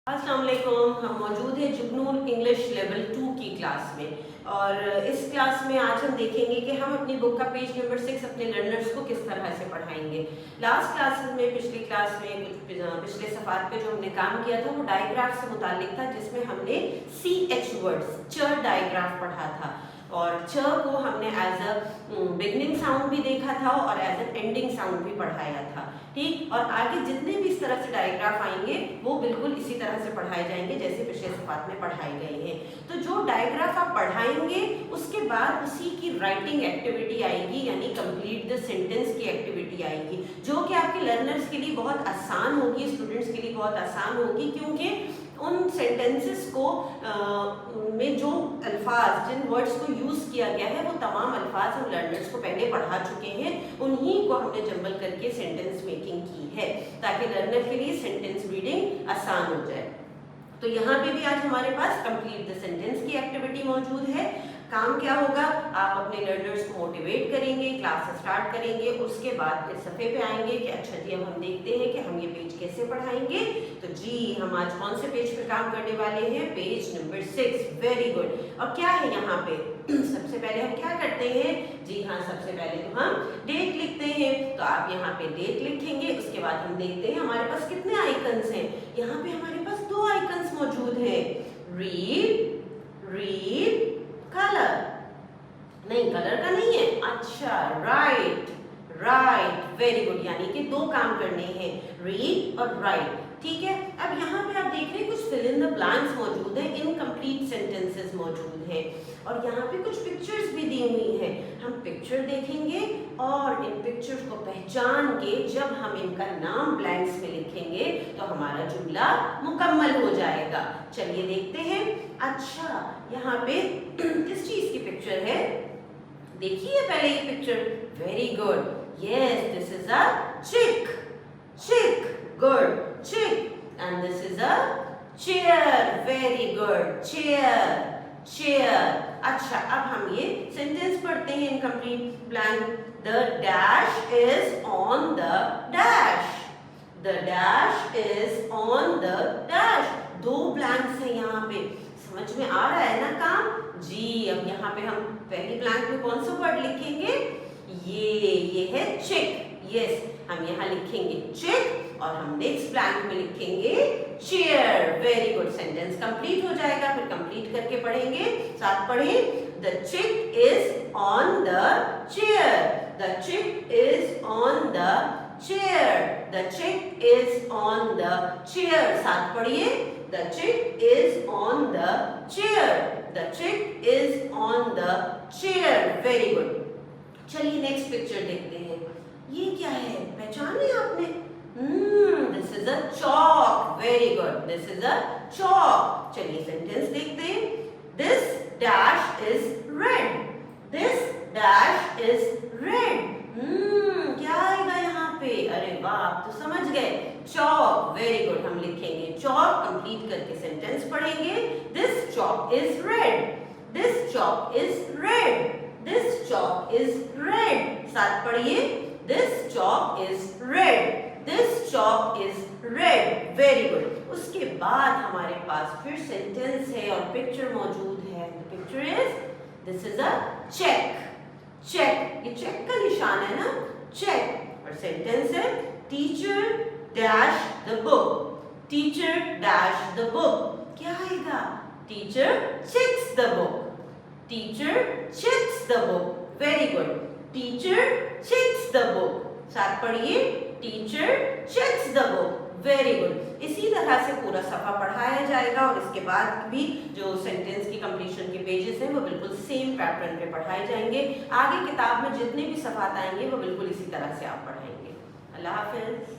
अस्सलाम वालेकुम। हम मौजूद हैं जुगनून इंग्लिश लेवल 2 की क्लास में और इस क्लास में आज हम देखेंगे कि हम अपनी बुक का पेज नंबर 6 अपने लर्नर्स को किस तरह से पढ़ाएंगे। लास्ट क्लासेस में पिछली क्लास में पिछले सफ़ात पे जो हमने काम किया था वो डायग्राफ से मुताल्लिक था, जिसमें हमने CH वर्ड्स च डायग्राफ पढ़ा था और च को हमने एज अ बिगनिंग साउंड भी देखा था और एज अ एंडिंग साउंड भी पढ़ाया था। ठीक, और आगे जितने भी इस तरह से डायग्राफ आएंगे वो बिल्कुल इसी तरह से पढ़ाए जाएंगे जैसे पिछले सफ़ात में पढ़ाए गए हैं। तो जो डायग्राफ आप पढ़ाएंगे उसके बाद उसी की राइटिंग एक्टिविटी आएगी, यानी कंप्लीट द सेंटेंस की एक्टिविटी आएगी, जो कि आपके लर्नर्स के लिए बहुत आसान होगी, स्टूडेंट्स के लिए बहुत आसान होगी, क्योंकि उन सेंटेंसेस को में जो अल्फाज जिन वर्ड्स को यूज़ किया गया है वो तमाम अल्फाज हम लर्नर्स को पहले पढ़ा चुके हैं, उन्हीं को हमने जंबल करके सेंटेंस मेकिंग की है ताकि लर्नर के लिए सेंटेंस रीडिंग आसान हो जाए। तो यहाँ पे भी आज हमारे पास कंप्लीट द सेंटेंस की एक्टिविटी मौजूद है। काम क्या होगा, आप अपने लर्नर्स को मोटिवेट करेंगे, क्लास स्टार्ट करेंगे, उसके बाद फिर सफ़े पे आएंगे कि अच्छा जी अब हम देखते हैं कि हम ये पेज कैसे पढ़ाएंगे। तो जी हम आज कौन से पेज पर काम करने वाले हैं, पेज नंबर 6। Very good. और क्या है यहाँ पे सबसे पहले हम क्या करते हैं, जी हाँ सबसे पहले तो हम डेट लिखते हैं। तो आप यहाँ पे डेट लिखेंगे, उसके बाद हम देखते हैं हमारे पास कितने आइकन्स हैं। यहाँ पे हमारे पास 2 आइकन्स मौजूद हैं, रीड कलर, नहीं कलर का नहीं है, अच्छा राइट, वेरी गुड, यानी कि 2 काम करने हैं, रीड और राइट। ठीक है, अब यहाँ पे आप देख रहे हैं कुछ फिल इन द ब्लैंक्स मौजूद है, इनकम्प्लीट सेंटेंसेस मौजूद हैं और यहाँ पे कुछ पिक्चर्स भी दी हुई हैं। हम पिक्चर देखेंगे और इन पिक्चर्स को पहचान के जब हम इनका नाम ब्लैंक्स में लिखेंगे तो हमारा जुमला मुकम्मल हो जाएगा। चलिए देखते हैं। अच्छा यहाँ पे किस चीज की पिक्चर है, देखिए पहले ये picture, very good, yes this is a चिक, good, chick, and this is a chair, very good, chair। अच्छा अब हम ये सेंटेंस पढ़ते हैं, incomplete blank, the dash is on the dash, the dash is on the dash। 2 blanks हैं यहाँ पे, समझ में आ रहा है ना काम जी। अब यहाँ पे हम पहली ब्लैंक में कौन सा वर्ड लिखेंगे, ये है चिक, यस हम यहाँ लिखेंगे चिक और हम नेक्स्ट ब्लैंक में लिखेंगे chair. Very good, sentence complete हो जाएगा। फिर कंप्लीट करके पढ़ेंगे, साथ पढ़ें, द चिक is on the chair, the चिक is on the chair, the चिक इज ऑन द चेयर, साथ पढ़िए, द चिक is on the chair, the चिक is on the chair. Very good. चलिए नेक्स्ट पिक्चर देखते हैं, ये क्या है, पहचाने आपने, this is a chalk, very good, this is a chalk. चलिए सेंटेंस देखते हैं, this dash is red, this dash is red. क्या आएगा यहाँ पे, अरे वाह आप तो समझ गए, चॉक, वेरी गुड, हम लिखेंगे चॉक, कंप्लीट करके सेंटेंस पढ़ेंगे, this chalk is red, this chalk is red, this chalk is red, साथ पढ़िए, this chalk is red, this chalk is red, very good। उसके बाद हमारे पास फिर सेंटेंस है और पिक्चर मौजूद है। The picture is, this is a check, ये चेक का निशान है ना, check, और सेंटेंस है, teacher dash the book, teacher dash the book। क्या आएगा, teacher checks the book, teacher checks the book, very good, teacher checks the book, साथ पढ़िए, teacher checks the book, very good. इसी तरह से पूरा सफ़ा पढ़ाया जाएगा और इसके बाद भी जो सेंटेंस की कंप्लीशन के पेजेस हैं वो बिल्कुल सेम पैटर्न पे पढ़ाए जाएंगे। आगे किताब में जितने भी सफ़ात आएंगे वो बिल्कुल इसी तरह से आप पढ़ाएंगे। अल्लाह हाफ़िज़।